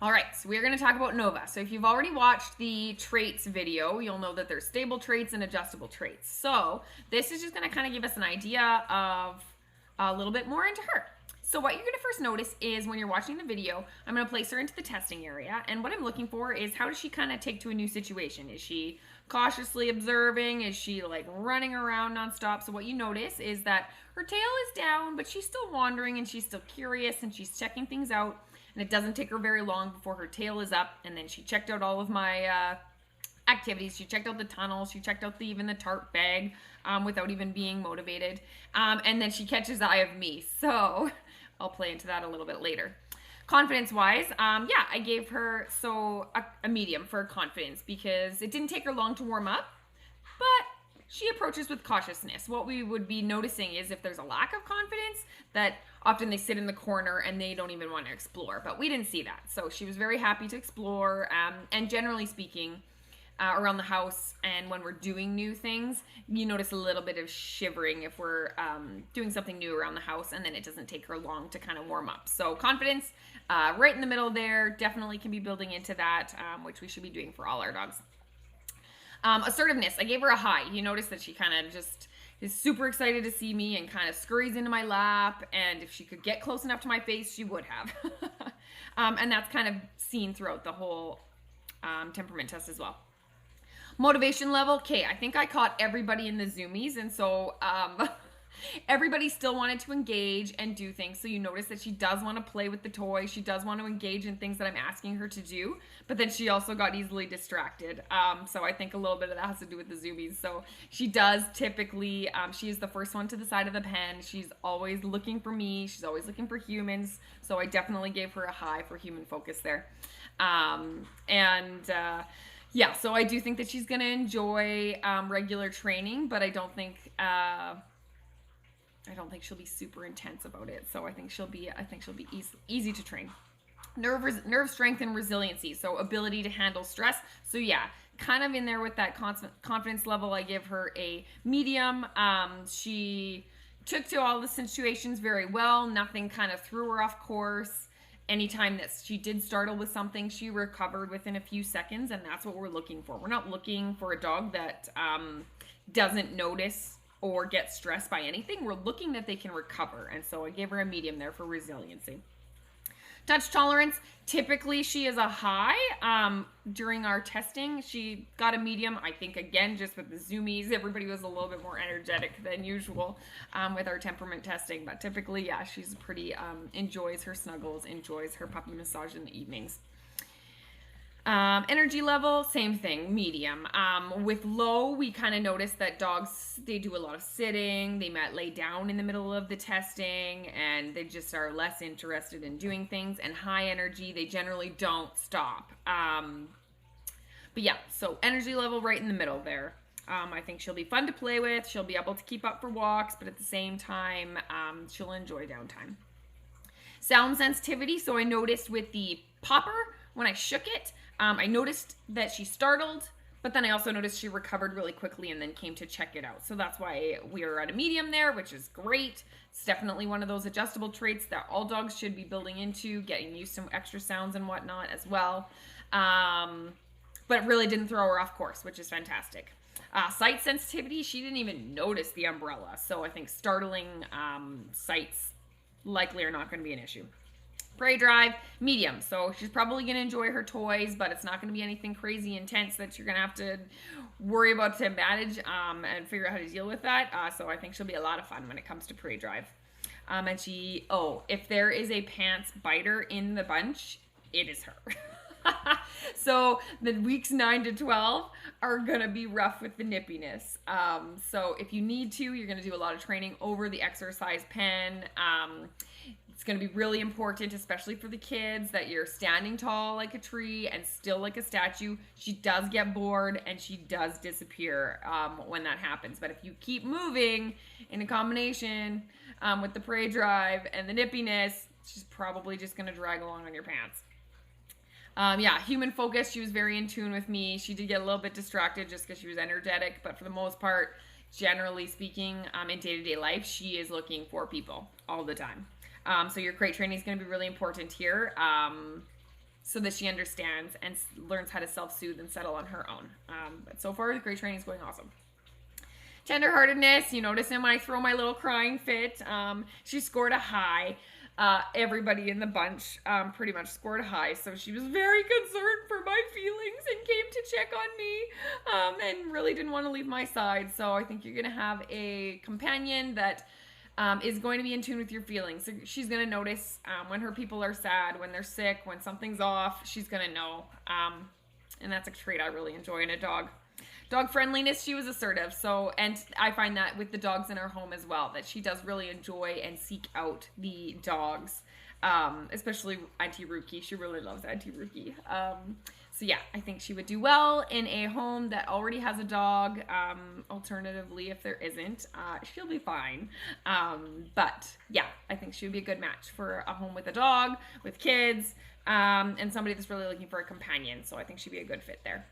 All right, so we're going to talk about Nova. So if you've already watched the traits video, you'll know that there's stable traits and adjustable traits. So this is just going to kind of give us an idea of a little bit more into her. So what you're going to first notice is when you're watching the video, I'm going to place her into the testing area. And what I'm looking for is how does she kind of take to a new situation? Is she cautiously observing? Is she like running around nonstop? So what you notice is that her tail is down, but she's still wandering and she's still curious and she's checking things out. And it doesn't take her very long before her tail is up. And then she checked out all of my activities. She checked out the tunnel. She checked out even the tarp bag without even being motivated. And then she catches the eye of me. So I'll play into that a little bit later. Confidence wise, yeah, I gave her a medium for confidence because it didn't take her long to warm up, but she approaches with cautiousness. What we would be noticing is if there's a lack of confidence, that often they sit in the corner and they don't even want to explore. But we didn't see that. So she was very happy to explore. And generally speaking, around the house and when we're doing new things, you notice a little bit of shivering if we're doing something new around the house, and then it doesn't take her long to kind of warm up. So confidence, right in the middle there, definitely can be building into that, which we should be doing for all our dogs. Assertiveness, I gave her a high. You notice that she kind of just is super excited to see me and kind of scurries into my lap. And if she could get close enough to my face, she would have. And that's kind of seen throughout the whole temperament test as well. Motivation level, okay, I think I caught everybody in the zoomies. And so everybody still wanted to engage and do things. So you notice that she does want to play with the toy. She does want to engage in things that I'm asking her to do. But then she also got easily distracted. So I think a little bit of that has to do with the zoomies. So she does typically, she is the first one to the side of the pen. She's always looking for me. She's always looking for humans. So I definitely gave her a high for human focus there. Yeah, so I do think that she's going to enjoy regular training, but I don't think she'll be super intense about it. So I think she'll be easy to train. Nerve strength and resiliency, so ability to handle stress. So yeah, kind of in there with that confidence level, I give her a medium. She took to all the situations very well. Nothing kind of threw her off course. Anytime that she did startle with something, she recovered within a few seconds, and that's what we're looking for. We're not looking for a dog that doesn't notice or get stressed by anything. We're looking that they can recover, and so I gave her a medium there for resiliency. Touch tolerance, typically she is a high. During our testing, she got a medium. I think, again, just with the zoomies, everybody was a little bit more energetic than usual with our temperament testing. But typically, yeah, she's pretty, enjoys her snuggles, enjoys her puppy massage in the evenings. Energy level, same thing, medium. With low, we kind of notice that dogs, they do a lot of sitting. They might lay down in the middle of the testing, and they just are less interested in doing things. And high energy, they generally don't stop. But yeah, so energy level right in the middle there. I think she'll be fun to play with. She'll be able to keep up for walks, but at the same time, she'll enjoy downtime. Sound sensitivity, so I noticed with the popper, when I shook it, I noticed that she startled, but then I also noticed she recovered really quickly and then came to check it out. So that's why we are at a medium there, which is great. It's definitely one of those adjustable traits that all dogs should be building into, getting used to extra sounds and whatnot as well. But it really didn't throw her off course, which is fantastic. Sight sensitivity, she didn't even notice the umbrella. So I think startling sights likely are not going to be an issue. Prey drive, medium. So she's probably going to enjoy her toys, but it's not going to be anything crazy intense that you're going to have to worry about to manage and figure out how to deal with that. So I think she'll be a lot of fun when it comes to prey drive. And if there is a pants biter in the bunch, it is her. So the weeks 9 to 12 are going to be rough with the nippiness. So if you need to, you're going to do a lot of training over the exercise pen. It's going to be really important, especially for the kids, that you're standing tall like a tree and still like a statue. She does get bored and she does disappear when that happens. But if you keep moving in a combination with the prey drive and the nippiness, she's probably just going to drag along on your pants. Human focus. She was very in tune with me. She did get a little bit distracted just because she was energetic, but for the most part, generally speaking, in day-to-day life, she is looking for people all the time. So your crate training is going to be really important here. so that she understands and learns how to self-soothe and settle on her own. But so far, the great training is going awesome. Tenderheartedness, you notice him when I throw my little crying fit. She scored a high. Everybody in the bunch pretty much scored a high, so she was very concerned for my feelings and came to check on me and really didn't want to leave my side. So I think you're going to have a companion that is going to be in tune with your feelings. So she's going to notice when her people are sad, when they're sick, when something's off. She's going to know. And that's a trait I really enjoy in a dog. Dog friendliness, she was assertive. So, and I find that with the dogs in our home as well, that she does really enjoy and seek out the dogs, especially Auntie Ruki. She really loves Auntie Ruki. So yeah, I think she would do well in a home that already has a dog. Alternatively, if there isn't, she'll be fine. But yeah, I think she would be a good match for a home with a dog, with kids, and somebody that's really looking for a companion. So I think she'd be a good fit there.